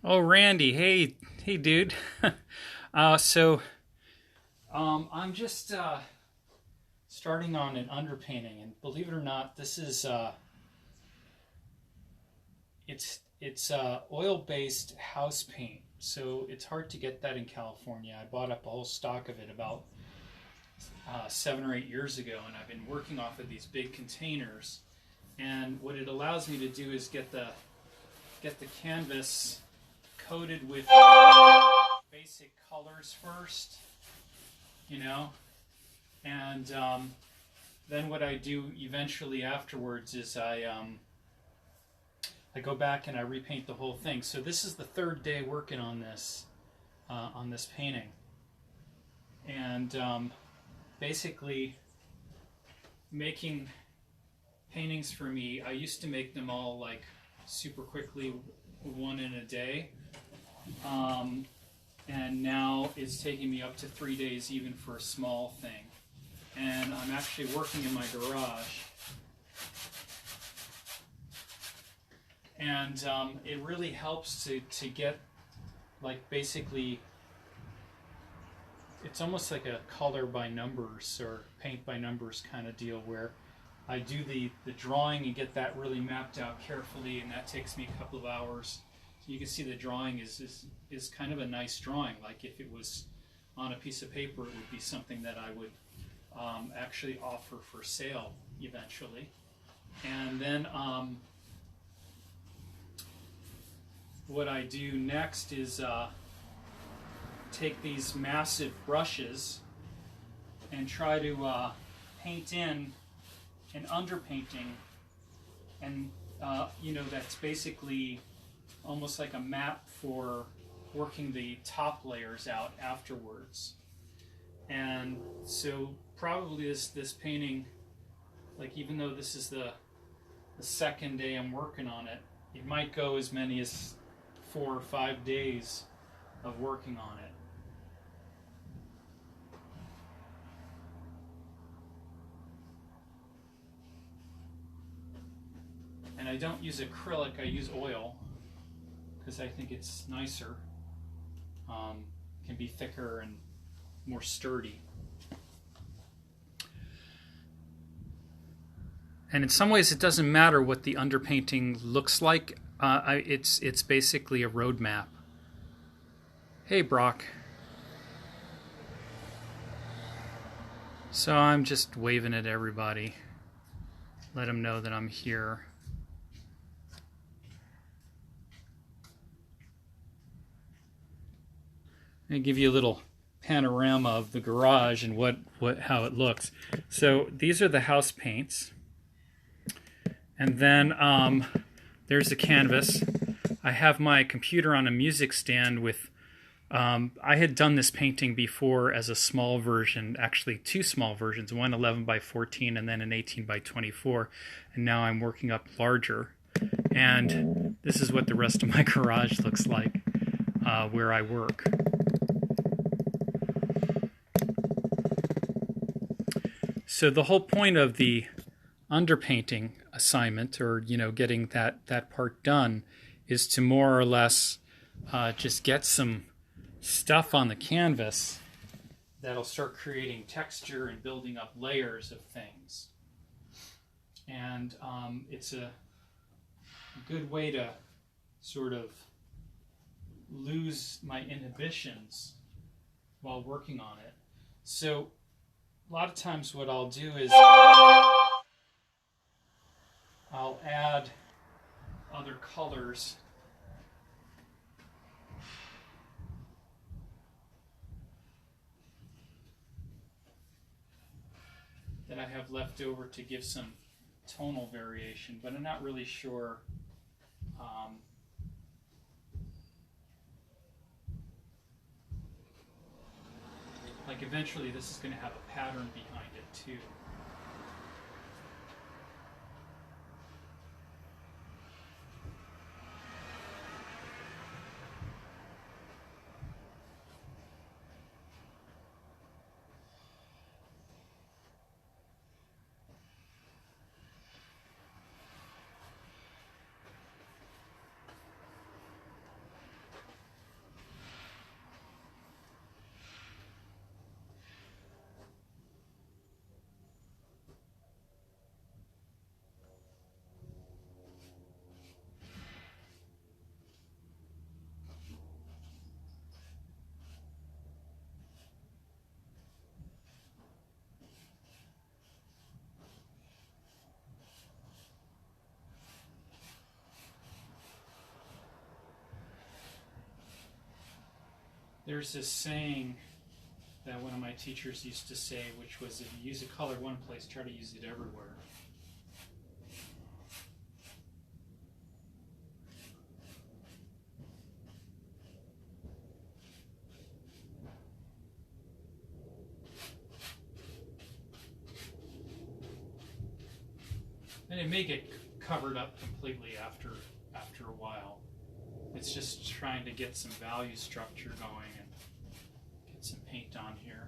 Oh, Randy, hey, dude. So, I'm just starting on an underpainting, and believe it or not, this is it's oil-based house paint. So it's hard to get that in California. I bought up a whole stock of it about 7 or 8 years ago, and I've been working off of these big containers. And what it allows me to do is get the canvas coated with basic colors first, you know, and then what I do eventually afterwards is I go back and I repaint the whole thing. So this is the third day working on this painting, and basically making paintings for me. I used to make them all like super quickly, one in a day. And now it's taking me up to 3 days even for a small thing. And I'm actually working in my garage. And it really helps to get, like, basically, it's almost like a color by numbers or paint by numbers kind of deal, where I do the drawing and get that really mapped out carefully, and that takes me a couple of hours. You can see the drawing is kind of a nice drawing. Like if it was on a piece of paper, it would be something that I would actually offer for sale eventually. And then what I do next is take these massive brushes and try to paint in an underpainting, and that's basically almost like a map for working the top layers out afterwards. And so probably this painting, like, even though this is the second day I'm working on it, it might go as many as 4 or 5 days of working on it. And I don't use acrylic, I use oil, because I think it's nicer, can be thicker and more sturdy. And in some ways, it doesn't matter what the underpainting looks like. It's basically a roadmap. Hey, Brock. So I'm just waving at everybody. Let them know that I'm here. I'm going to give you a little panorama of the garage and how it looks. So these are the house paints. And then there's the canvas. I have my computer on a music stand with, I had done this painting before as a small version, actually two small versions, one 11 by 14 and then an 18 by 24. And now I'm working up larger. And this is what the rest of my garage looks like where I work. So the whole point of the underpainting assignment, or getting that part done, is to more or less just get some stuff on the canvas that'll start creating texture and building up layers of things. And it's a good way to sort of lose my inhibitions while working on it. So a lot of times what I'll do is I'll add other colors that I have left over to give some tonal variation, but I'm not really sure like eventually this is going to have a pattern behind it too. There's this saying that one of my teachers used to say, which was, if you use a color one place, try to use it everywhere. And it may get covered up completely after a while. It's just trying to get some value structure going and get some paint on here.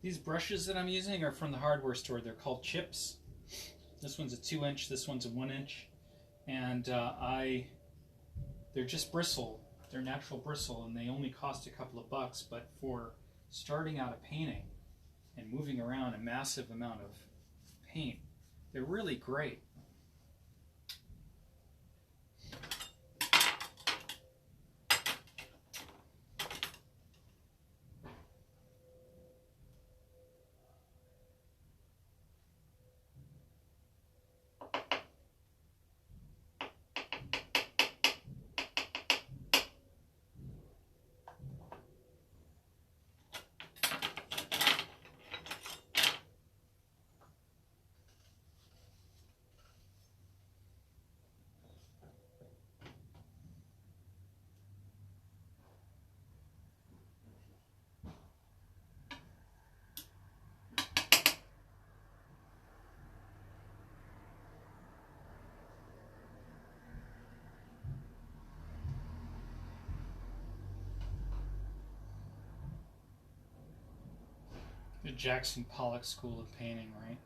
These brushes that I'm using are from the hardware store. They're called chips. This one's a 2-inch, this one's a 1-inch. And they're just bristle. They're natural bristle, and they only cost a couple of bucks. But for starting out a painting and moving around a massive amount of paint, they're really great. The Jackson Pollock School of Painting, right?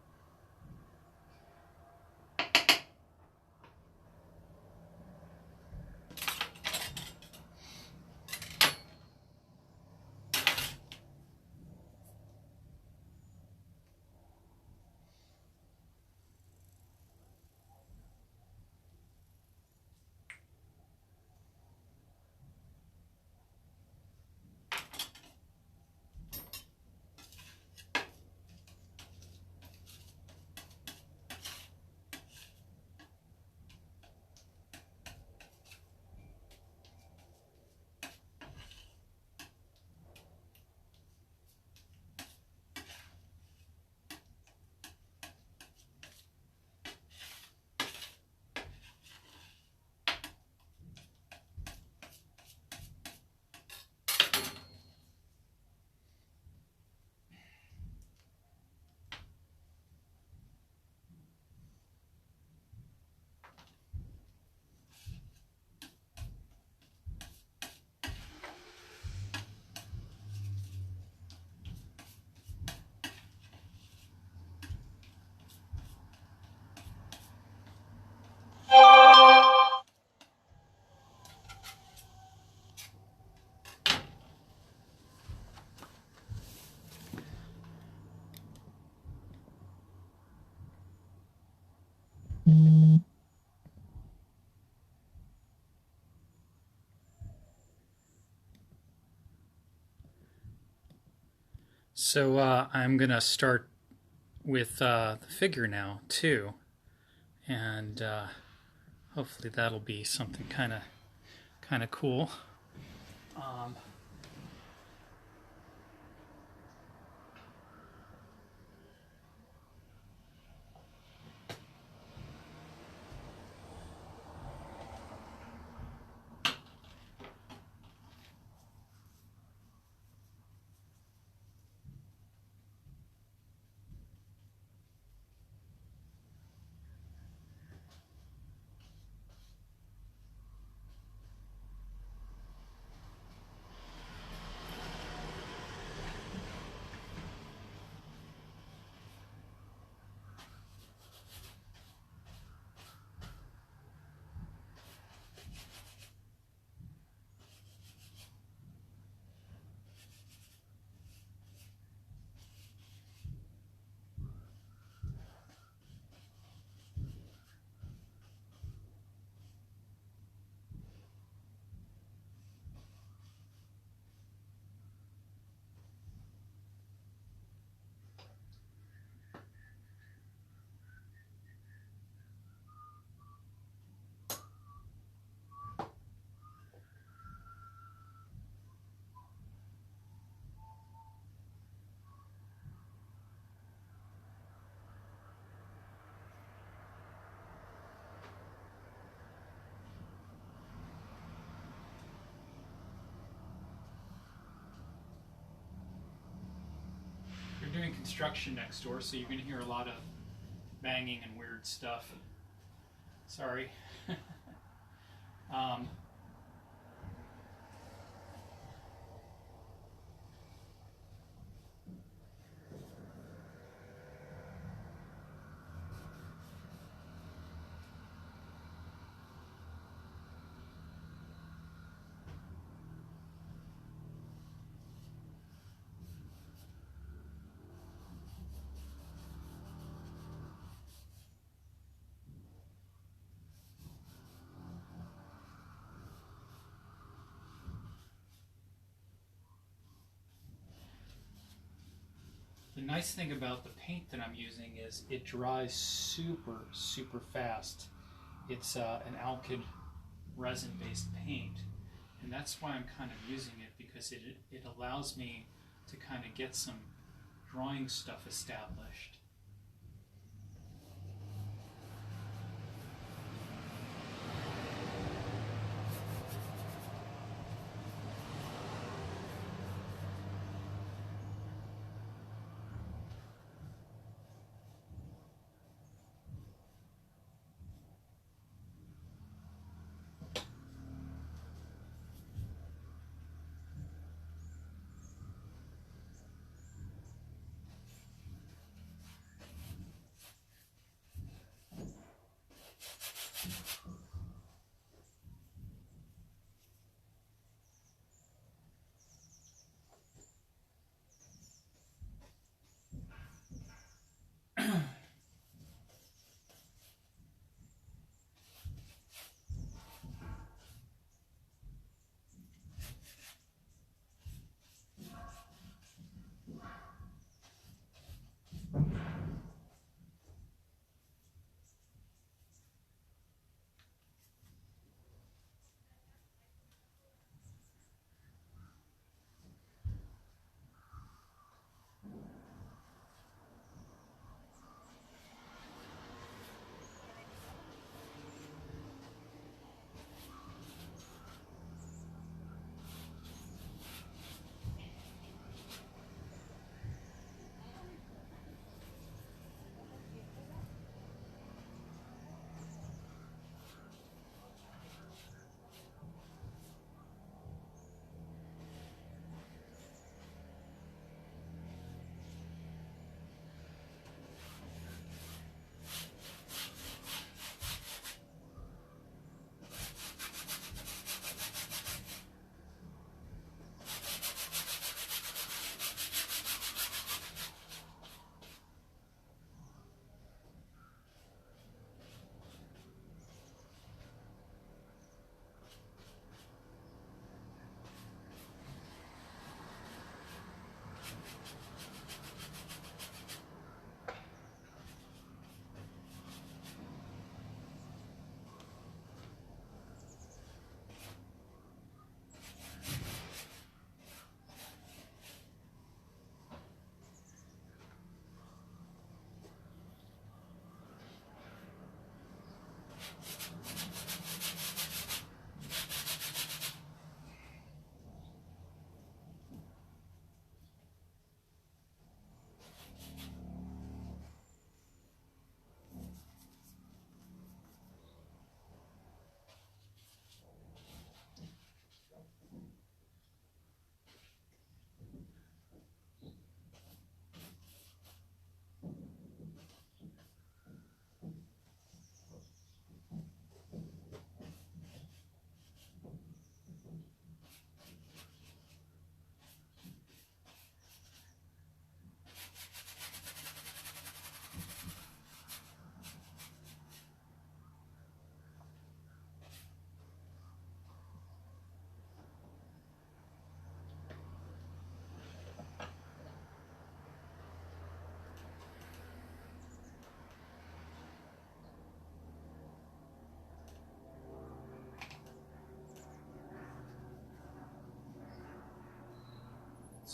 So I'm gonna start with the figure now too, and hopefully that'll be something kind of cool. Um, They're doing construction next door, so you're going to hear a lot of banging and weird stuff. Sorry. um, the nice thing about the paint that I'm using is it dries super fast. It's an alkyd resin-based paint, and that's why I'm kind of using it, because it allows me to kind of get some drawing stuff established.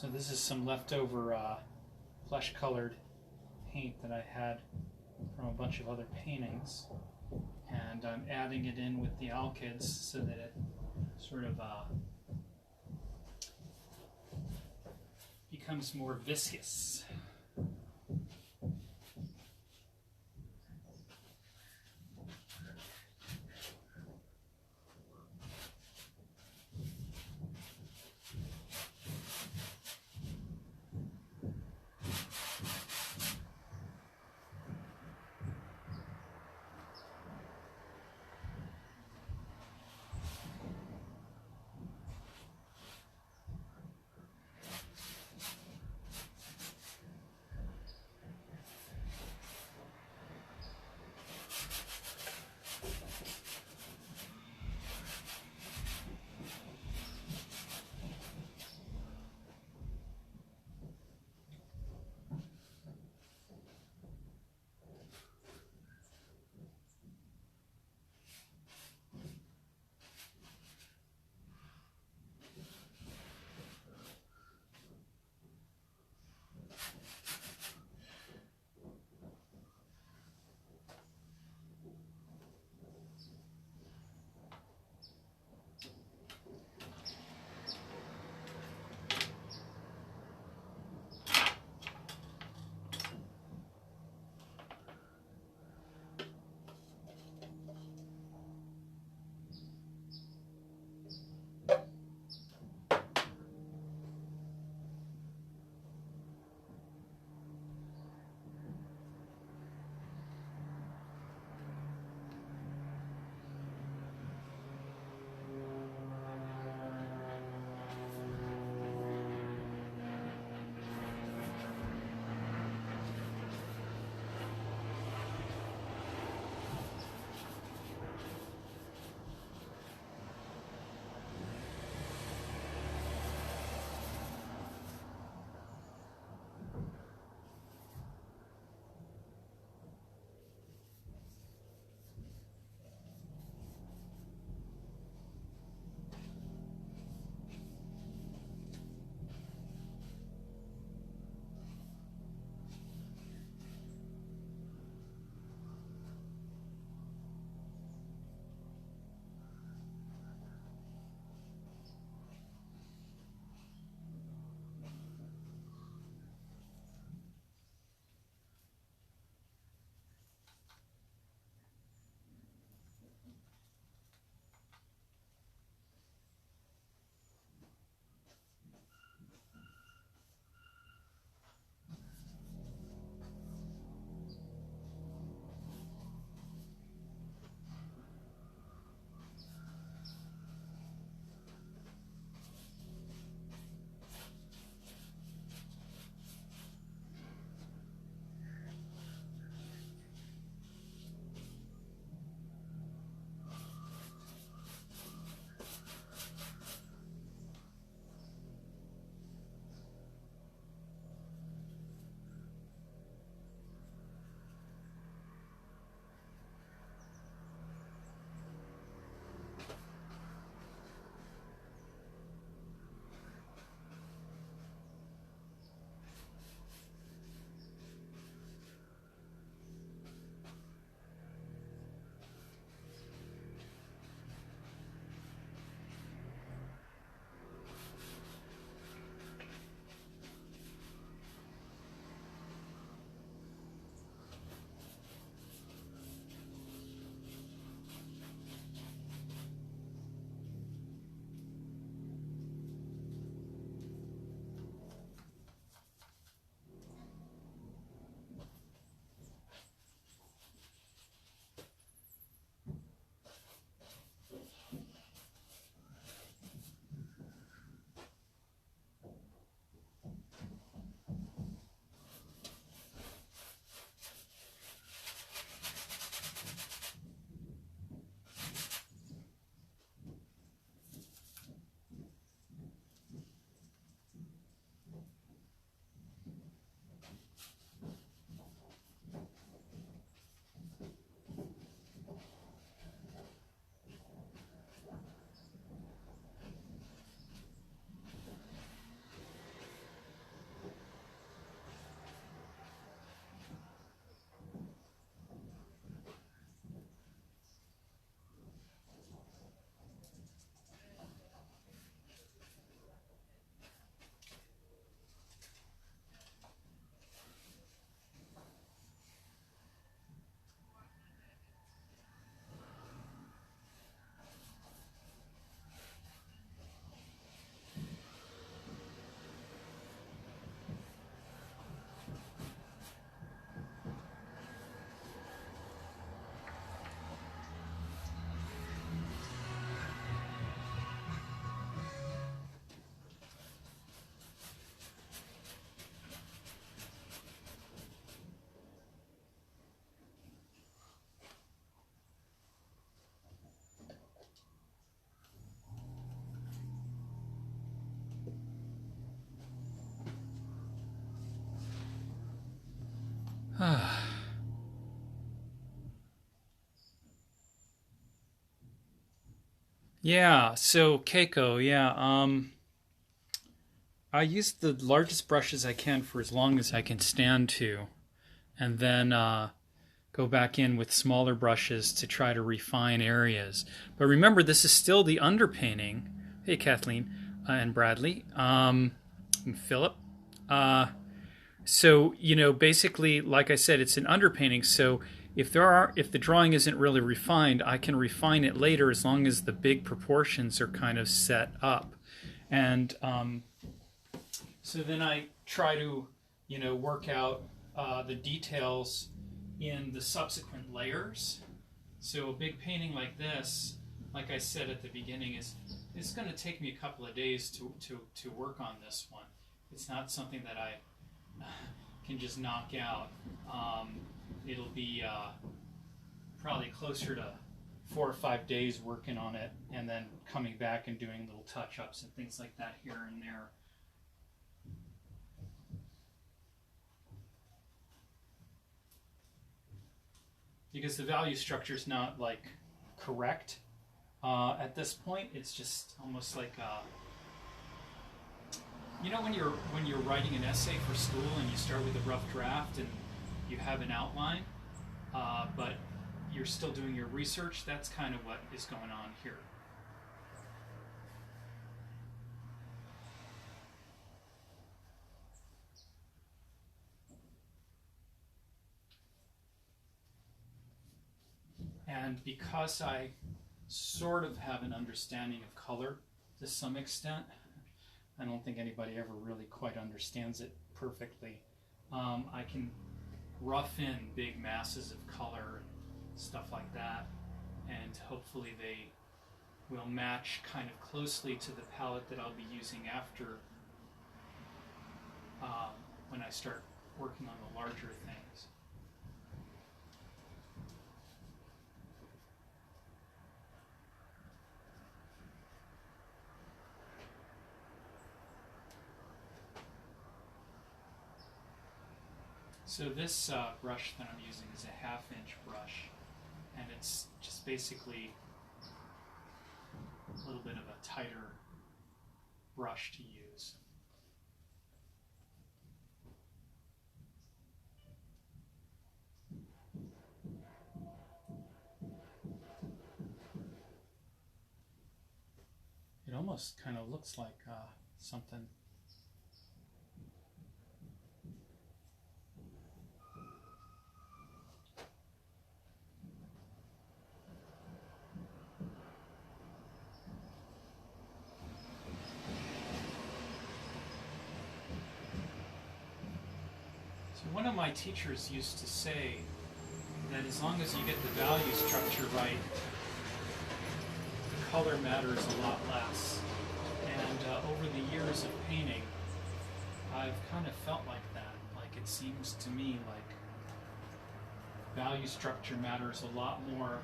So this is some leftover flesh-colored paint that I had from a bunch of other paintings, and I'm adding it in with the alkyds so that it sort of becomes more viscous. Yeah, so Keiko, yeah, I use the largest brushes I can for as long as I can stand to, and then go back in with smaller brushes to try to refine areas. But remember, this is still the underpainting. Hey, Kathleen and Bradley, and Philip. Uh, so basically, like I said, it's an underpainting. So if the drawing isn't really refined, I can refine it later as long as the big proportions are kind of set up. And so then I try to, work out the details in the subsequent layers. So a big painting like this, like I said at the beginning, it's going to take me a couple of days to work on this one. It's not something that I can just knock out. It'll be probably closer to 4 or 5 days working on it, and then coming back and doing little touch-ups and things like that here and there. Because the value structure is not like correct at this point. It's just almost like when you're writing an essay for school and you start with a rough draft and you have an outline, but you're still doing your research. That's kind of what is going on here. And because I sort of have an understanding of color to some extent, I don't think anybody ever really quite understands it perfectly. I can rough in big masses of color and stuff like that, and hopefully they will match kind of closely to the palette that I'll be using after when I start working on the larger things. So this brush that I'm using is a 1/2-inch brush, and it's just basically a little bit of a tighter brush to use. It almost kind of looks like something. So one of my teachers used to say that as long as you get the value structure right, the color matters a lot less. And over the years of painting, I've kind of felt like that. Like it seems to me like value structure matters a lot more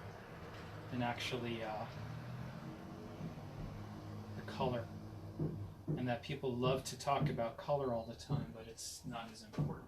than actually the color. And that people love to talk about color all the time, but it's not as important.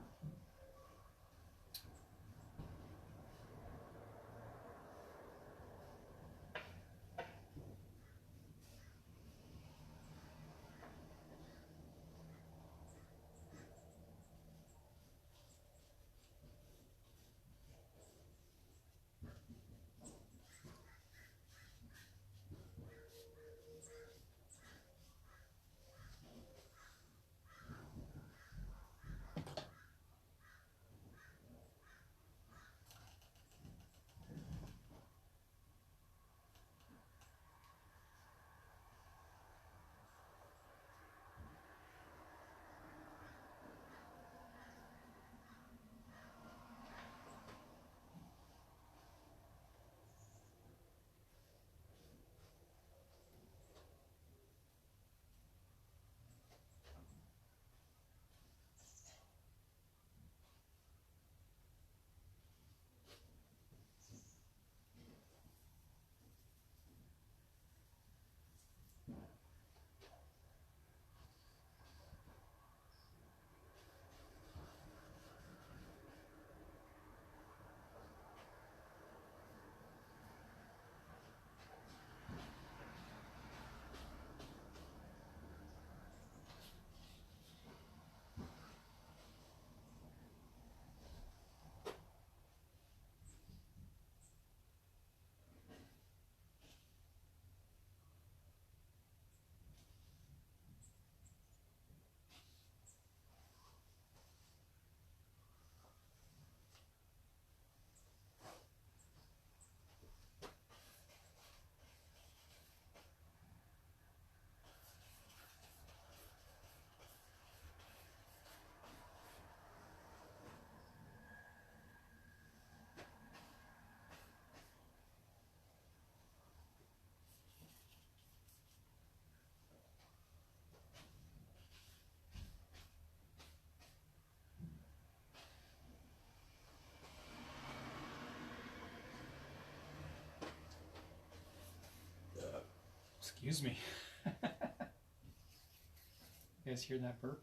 Excuse me. You guys hear that burp?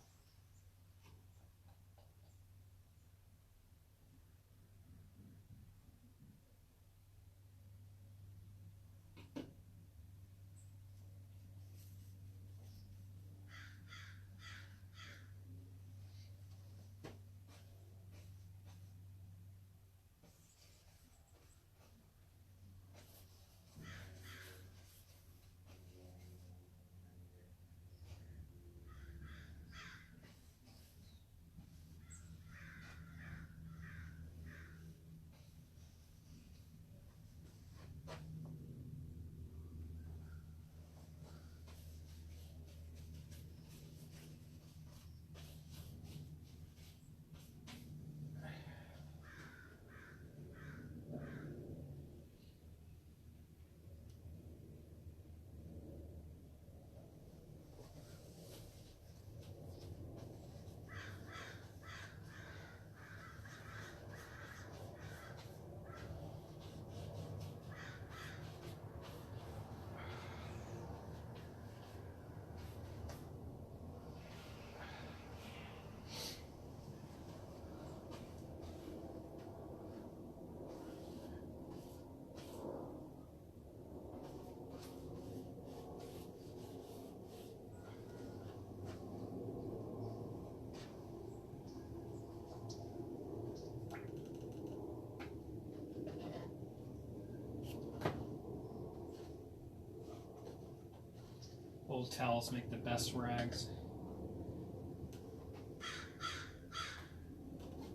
Old towels make the best rags.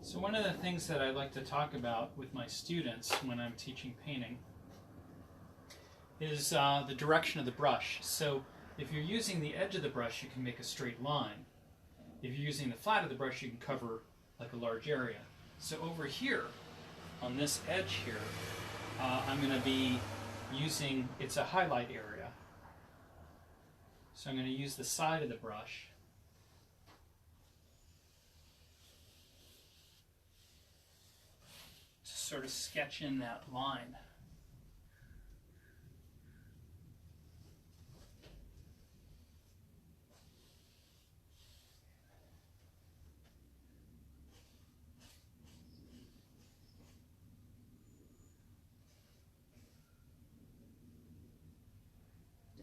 So one of the things that I like to talk about with my students when I'm teaching painting is the direction of the brush. So if you're using the edge of the brush, you can make a straight line. If you're using the flat of the brush, you can cover like a large area. So over here, on this edge here, I'm going to be using, it's a highlight area. So I'm going to use the side of the brush to sort of sketch in that line.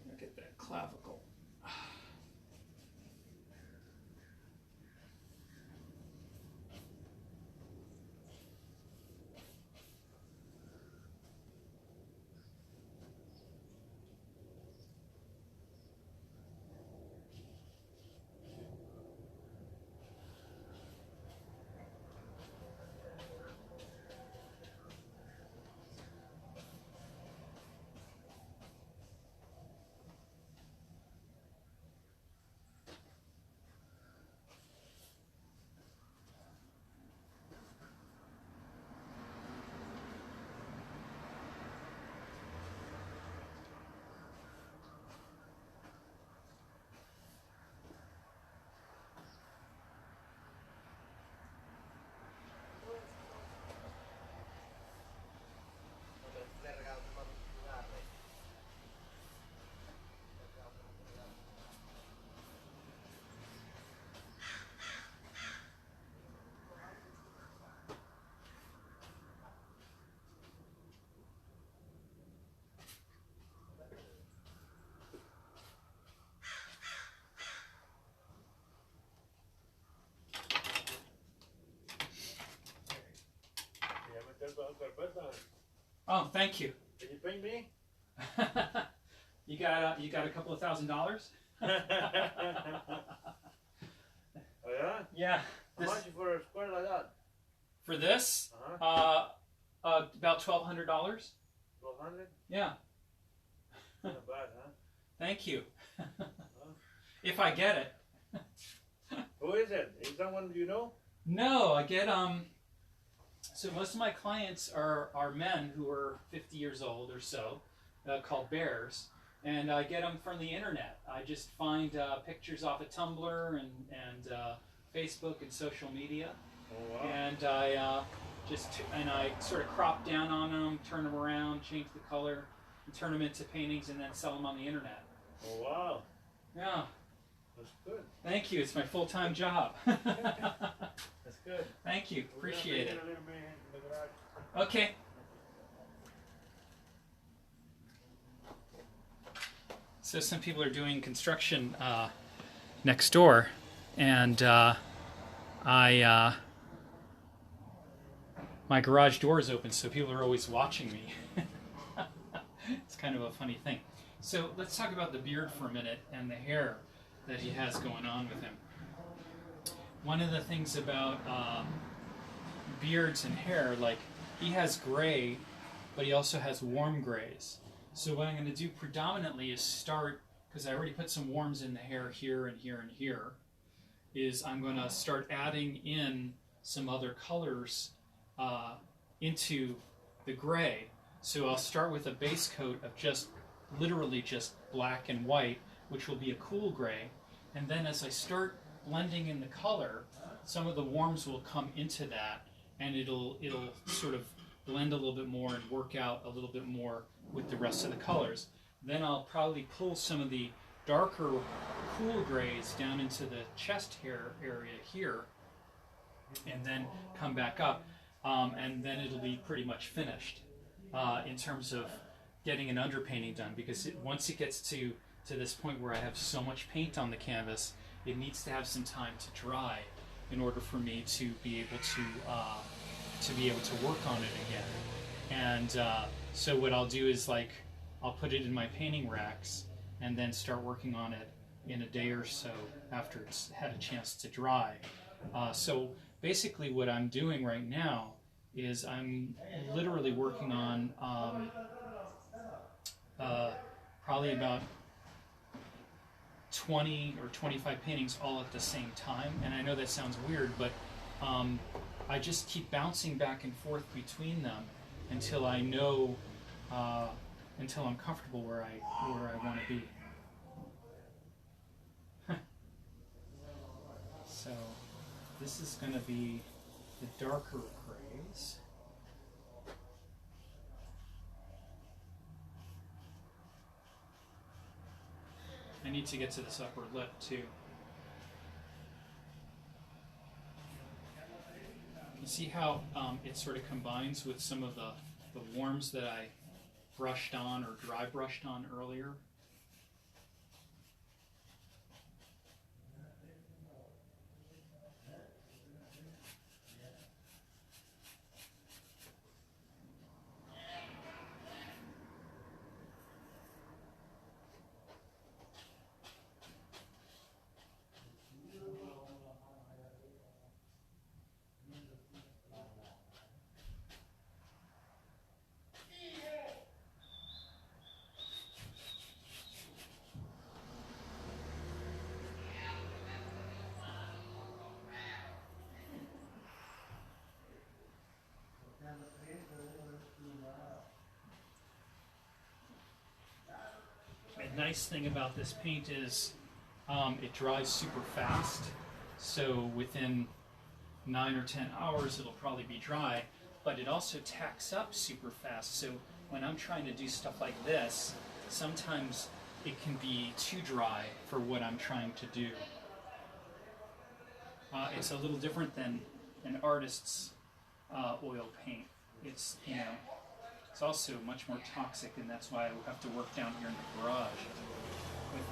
Look at that clavicle. Oh, thank you. Did you pay me? You got a couple of $1,000? Oh yeah? Yeah. How much for a square like that? For this? About $1,200. 1,200? Yeah. Not bad, huh? Thank you. If I get it. Who is it? Is someone you know? No, I get so most of my clients are men who are 50 years old or so, called bears, and I get them from the internet. I just find pictures off of Tumblr and Facebook and social media. Oh wow. And I I sort of crop down on them, turn them around, change the color, and turn them into paintings, and then sell them on the internet. Oh, wow. Yeah. That's good. Thank you. It's my full-time job. That's good. Thank you. We're gonna Appreciate bring it. a little bit in the garage. Okay. So some people are doing construction next door, and my garage door is open, so people are always watching me. It's kind of a funny thing. So let's talk about the beard for a minute and the hair that he has going on with him. One of the things about beards and hair, like he has gray, but he also has warm grays. So what I'm going to do predominantly is start, because I already put some warms in the hair here and here and here, is I'm going to start adding in some other colors into the gray. So I'll start with a base coat of just literally just black and white, which will be a cool gray. And then as I start blending in the color, some of the warms will come into that, and it'll sort of blend a little bit more and work out a little bit more with the rest of the colors. Then I'll probably pull some of the darker cool grays down into the chest hair area here, and then come back up, and then it'll be pretty much finished in terms of getting an underpainting done, because once it gets to this point where I have so much paint on the canvas, it needs to have some time to dry in order for me to be able to work on it again. And so what I'll do is, like, I'll put it in my painting racks and then start working on it in a day or so after it's had a chance to dry. So basically what I'm doing right now is I'm literally working on probably about 20 or 25 paintings all at the same time. And I know that sounds weird, but I just keep bouncing back and forth between them until I know, until I'm comfortable where I want to be. So this is going to be the darker grays. I need to get to this upper lip too. You see how it sort of combines with some of the warms that I brushed on or dry brushed on earlier? The nice thing about this paint is it dries super fast, so within 9 or 10 hours it'll probably be dry, but it also tacks up super fast. So when I'm trying to do stuff like this, sometimes it can be too dry for what I'm trying to do. It's a little different than an artist's oil paint. It's, you know, it's also much more toxic, and that's why I have to work down here in the garage with it.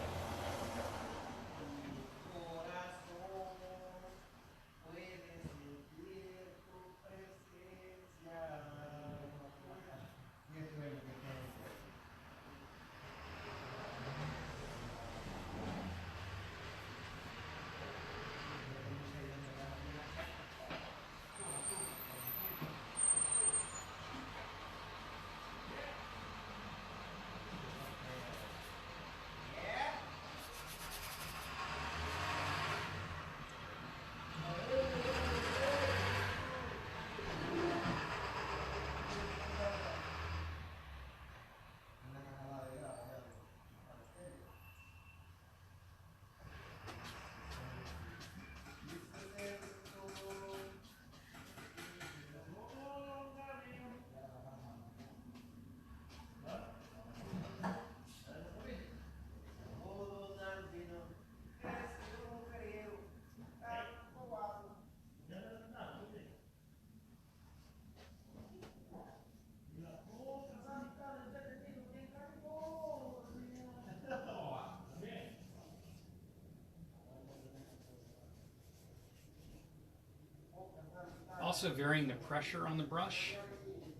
Also, varying the pressure on the brush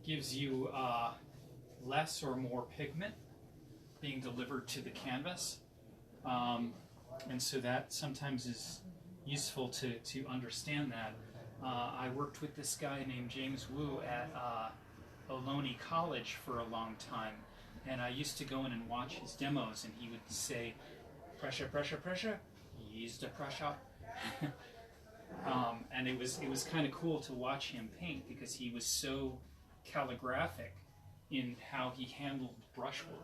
gives you less or more pigment being delivered to the canvas. And so that sometimes is useful to understand that. I worked with this guy named James Wu at Ohlone College for a long time, and I used to go in and watch his demos, and he would say, pressure, pressure, pressure, use the pressure. And it was kind of cool to watch him paint because he was so calligraphic in how he handled brushwork.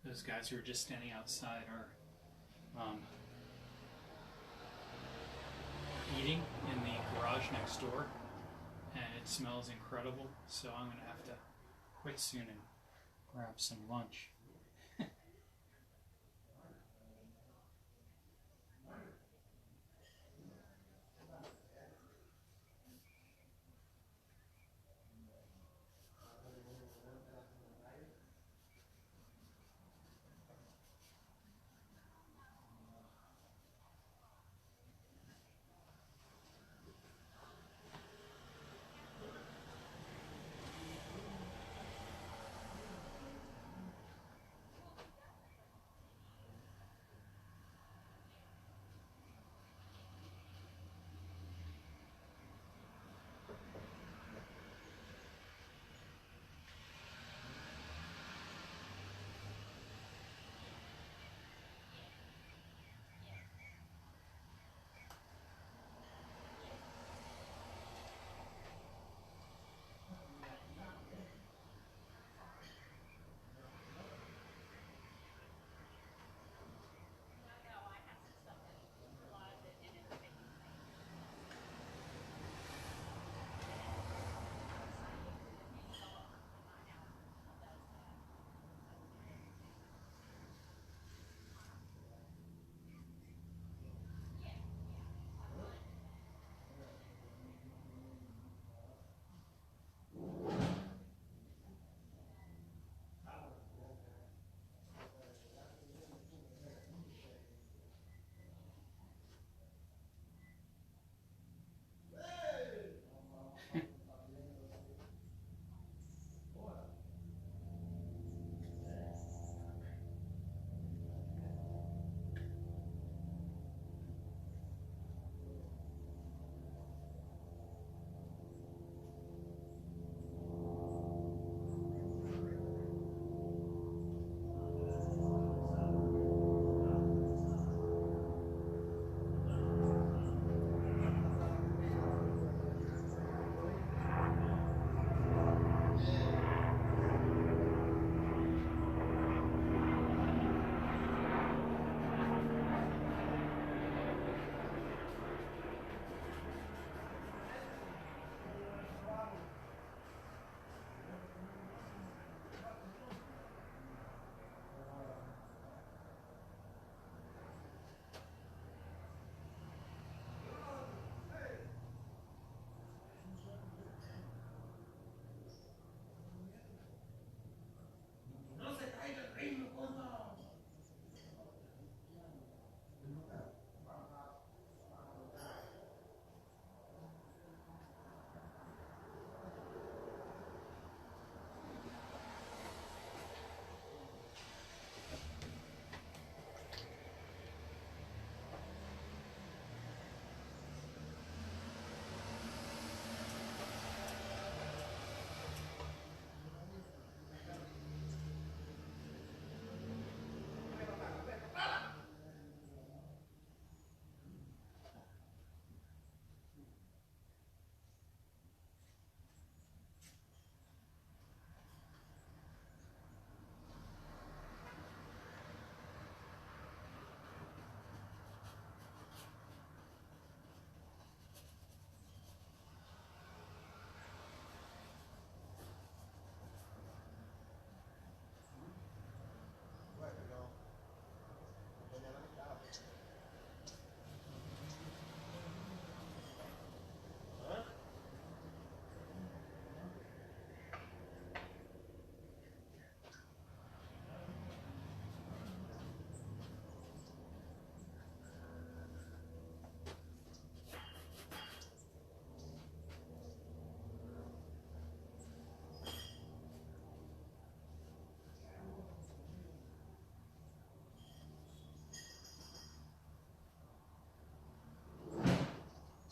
Those guys who are just standing outside are eating in the garage next door, and it smells incredible, so I'm going to have to quit soon and grab some lunch.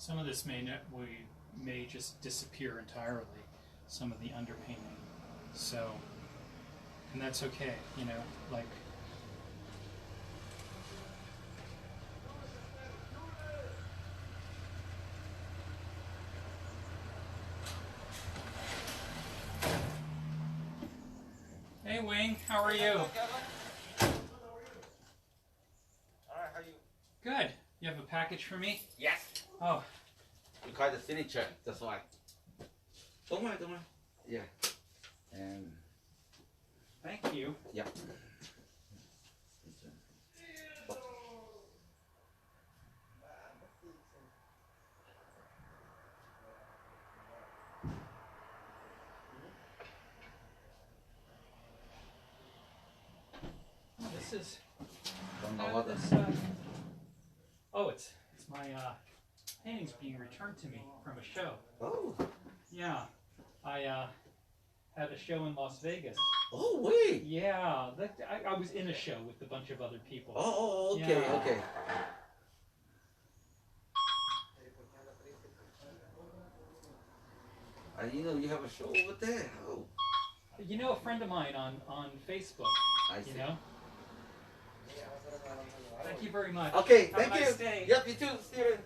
Some of this may just disappear entirely, some of the underpainting. So, and that's okay, you know, like. Hey Wing, how are you? Alright, how are you? Good. You have a package for me? Yes. Oh. You call the signature, that's why. Don't worry. Yeah. And Thank you. yeah. This is. Don't know what This, oh, it's my paintings being returned to me from a show. Oh. Yeah, I had a show in Las Vegas. Oh wait. Yeah, I was in a show with a bunch of other people. Oh, okay, Yeah. okay. I didn't know you have a show over there. Oh. You know, a friend of mine on Facebook. I see. You know. Thank you very much. Okay, Have thank a you. nice day. Yep, you too. See you.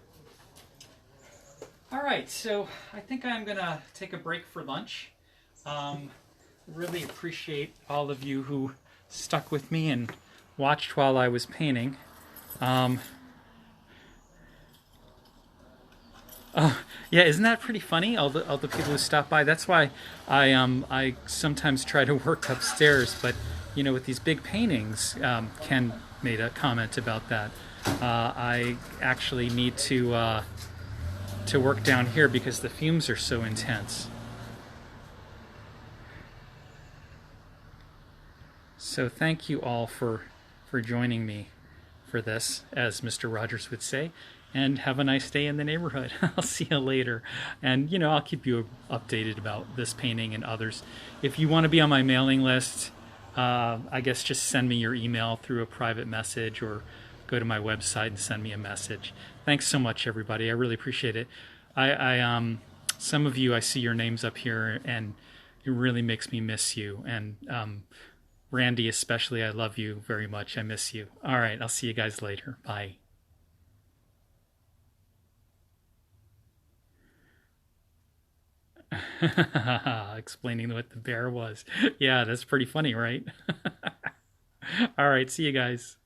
All right, so I think I'm gonna take a break for lunch. Really appreciate all of you who stuck with me and watched while I was painting. Yeah, isn't that pretty funny? All the people who stop by. That's why I sometimes try to work upstairs. But you know, with these big paintings, Ken made a comment about that. I actually need to work down here because the fumes are so intense. So thank you all for joining me for this, as Mr. Rogers would say, and have a nice day in the neighborhood. I'll see you later. And, you know, I'll keep you updated about this painting and others. If you want to be on my mailing list, I guess just send me your email through a private message or go to my website and send me a message. Thanks so much, everybody. I really appreciate it. Some of you, I see your names up here, and it really makes me miss you. And Randy especially, I love you very much. I miss you. All right, I'll see you guys later. Bye. Explaining what the bear was. Yeah, that's pretty funny, right? All right, see you guys.